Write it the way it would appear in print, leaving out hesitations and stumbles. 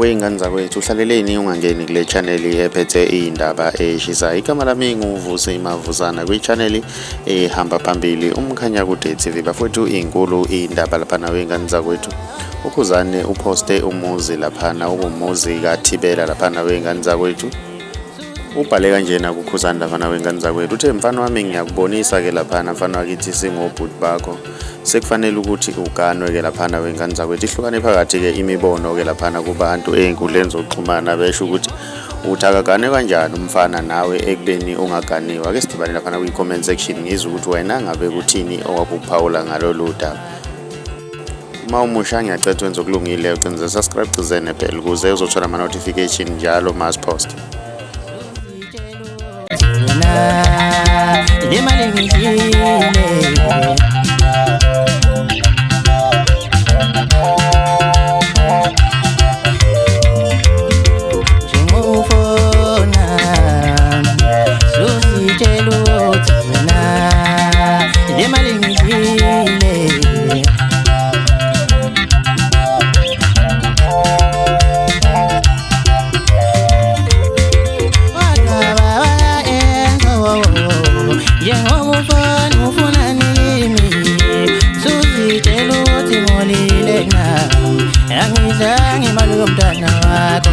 Wey'ngane zakwethu uhlaleleni ungangeni kule channel ephethe iy'ndaba eshisayo. Igama lami nguVusi Mavusana kwi-channel ehamba phambili uMkhanyakude TV. Bafowethu iy'nkulu iy'ndaba laphana wey'ngane zakwethu. Ukhuzani uphoste umuzi laphana umuzi kaThibela laphana wey'ngane zakwethu. Ubhale kanjena kukhuzani laphana wey'ngane zakwethu. Uthe mfana wami ngiyakubonisa ke laphana mfana wakithi singobhuti bakho. Sekufanele ukuthi uganwe ke laphana wey'ngane zakwethu. Ihlukane phakathi ke imibono ke laphana kubantu ey'nkundleni zokuxhumana besho ukuthi uthi akagane kanjani umfana nawe ekubeni ungaganiwa. Ake sidibane laphana kwi-comment section ngizwe ukuthi wena ngabe kuthini owakuphawula ngalolu daba. Uma umusha ngiyacela wenze okulungile ucinze subscribe cizene phela ukuze uzothola ama-notification njalo mas-post. Angizange malu mntana wakho